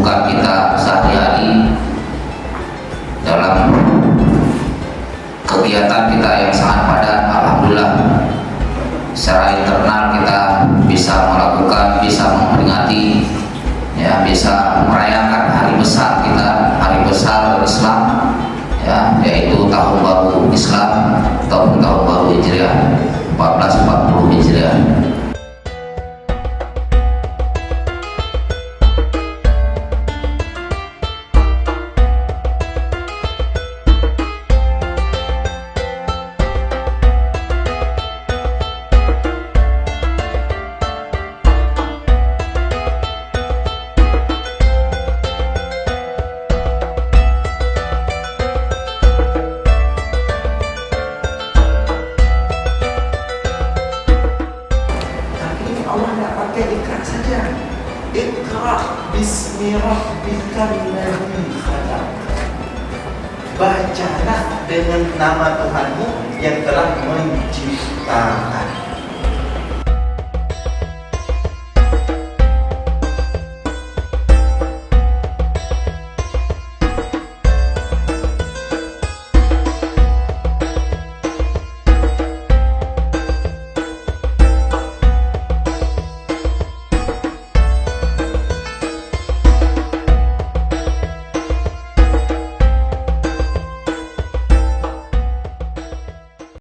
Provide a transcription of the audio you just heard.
kesibukan kita sehari-hari, dalam kegiatan kita yang sangat padat. Alhamdulillah, secara internal kita bisa melakukan, bisa memperingati, ya, bisa merayakan hari besar kita, hari besar Islam, ya, yaitu tahun baru Islam ataupun tahun baru Hijriah 1440 Hijriah. Allah tidak pakai ikra saja. Ikra bismi rabbikal ladzi khalaq. Bacalah dengan nama Tuhanmu yang telah menciptakan.